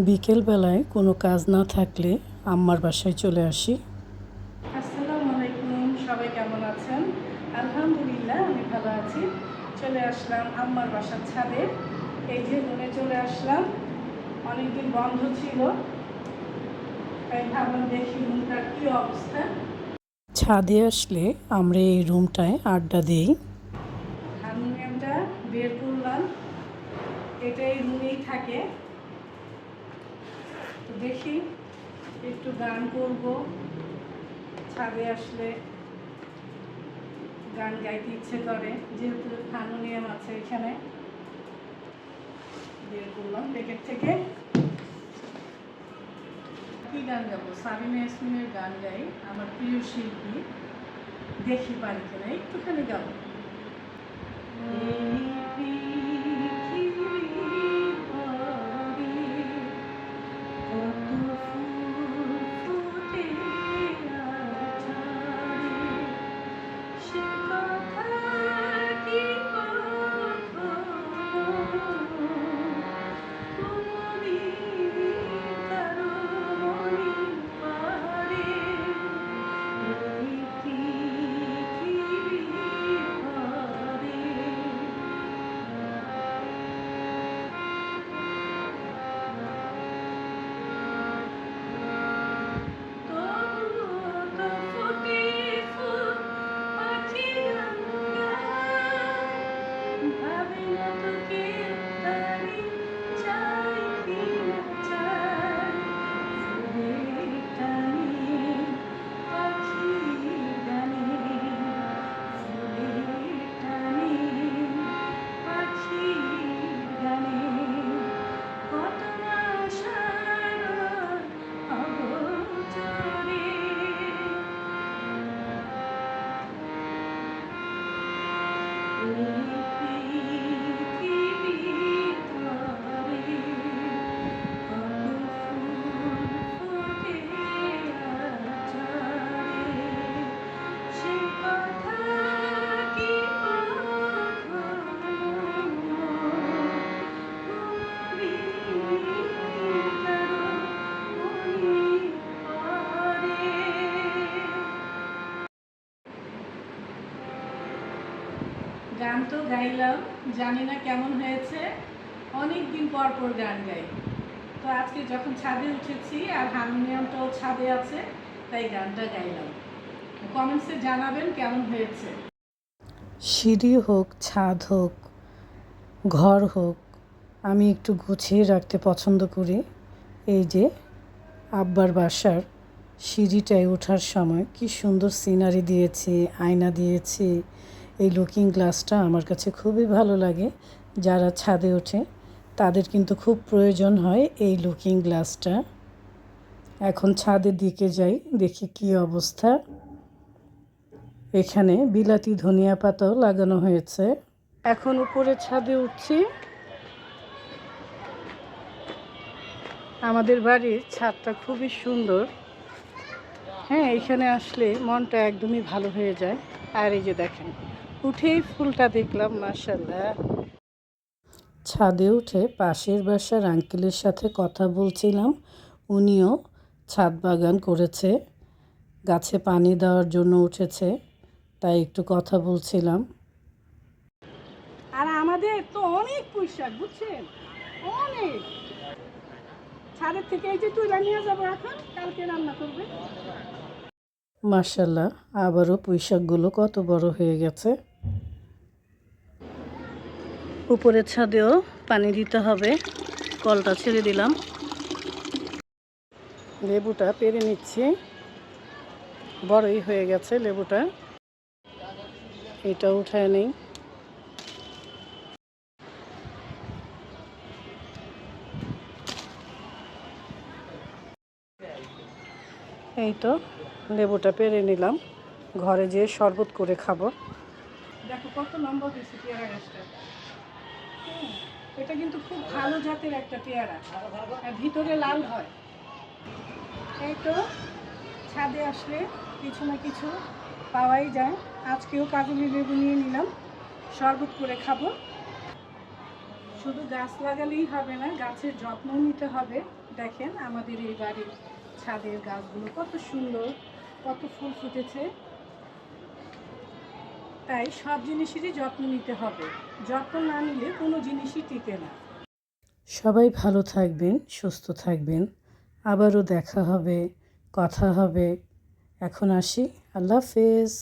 বিকেলবেলায় কোনো কাজ না থাকলে আম্মার বাসায় চলে আসি। আসসালামু আলাইকুম, সবাই কেমন আছেন? আলহামদুলিল্লাহ আমি ভালো আছি। চলে আসলাম আম্মার বাসার ছাদে। এই যে রুমে চলে আসলাম, অনেকদিন বন্ধ ছিল, তাই ভাবলাম দেখি রুমটার কী অবস্থা। ছাদে আসলে আমরা এই রুমটায় আড্ডা দিই। হারমোনিয়ামটা বের করলাম, এটা এই রুমেই থাকে। তো দেখি একটু গান করব, ছাদে আসলে গান গাইতে ইচ্ছে করে, যেহেতু হারমোনিয়াম আছে এখানে। বের করলাম প্যাকেট থেকে। কি গান গাবো? সাবিনা ইয়াসমিনের গান গাই, আমার প্রিয় শিল্পী। দেখি পারি কিনা, একটুখানি গাবো। গান তো গাইলাম, জানি না কেমন হয়েছে। অনেক দিন পর পর গান গাই, তো আজকে যখন ছাদে উঠেছি আর হারমোনিয়ামটাও ছাদে আছে, তাই গানটা গাইলাম। কমেন্টসে জানাবেন কেমন হয়েছে। সিঁড়ি হোক, ছাদ হোক, ঘর হোক, আমি একটু গুছিয়ে রাখতে পছন্দ করি। এই যে আব্বার বাসার সিঁড়িটায় ওঠার সময় কি সুন্দর সিনারি দিয়েছে, আয়না দিয়েছে। এই লুকিং গ্লাসটা আমার কাছে খুবই ভালো লাগে। যারা ছাদে ওঠে তাদের কিন্তু খুব প্রয়োজন হয় এই লুকিং গ্লাসটা। এখন ছাদের দিকে যাই, দেখি কি অবস্থা। এখানে বিলাতি ধনিয়া পাতাও লাগানো হয়েছে। এখন উপরে ছাদে উঠছি। আমাদের বাড়ির ছাদটা খুবই সুন্দর। হ্যাঁ, এখানে আসলে মনটা একদমই ভালো হয়ে যায়। আর এই যে দেখেন, উঠেই ফুলটা দেখলাম, মাশাআল্লাহ। ছাদে উঠে পাশের বাসার আঙ্কেলের সাথে কথা বলছিলাম। উনিও ছাদ বাগান করেছে, গাছে পানি দেওয়ার জন্য উঠেছে, তাই একটু কথা বলছিলাম। আর আমাদের তো অনেক পুঁইশাক, বুঝছেন, অনেক। ছাদের থেকে এই যে তুইলা নিয়ে যাবো, এখন কালকে রান্না করবে। মাশাআল্লাহ, আবারও পুঁইশাকগুলো কত বড় হয়ে গেছে। উপরের ছাদেও পানি দিতে হবে, কলটা ছেড়ে দিলাম। লেবুটা পেরে নিচ্ছি, বড়ই হয়ে গেছে লেবুটা। এটা উঠায় নেই। এই তো লেবুটা পেরে নিলাম, ঘরে যেয়ে শরবত করে খাবো। দেখো কত লম্বা হয়েছে পেয়ারা গাছটা। এটা কিন্তু খুব ভালো জাতের একটা পেয়ারা, আর ভিতরে লাল হয়। এই তো ছাদে আসলে কিছু না কিছু পাওয়াই যায়। আজকেও কাগজি লেবু নিয়ে নিলাম, শরবত করে খাবো। শুধু গাছ লাগালেই হবে না, গাছের যত্ন নিতে হবে। দেখেন আমাদের এই বাড়ির ছাদের গাছগুলো কত সুন্দর, কত ফুল ফুটেছে। তাই সব জিনিসেরই যত্ন নিতে হবে, যত্ন না নিলে কোনো জিনিসই টিকে না। সবাই ভালো থাকবেন, সুস্থ থাকবেন। আবারও দেখা হবে, কথা হবে। এখন আসি, আল্লাহ হাফেজ।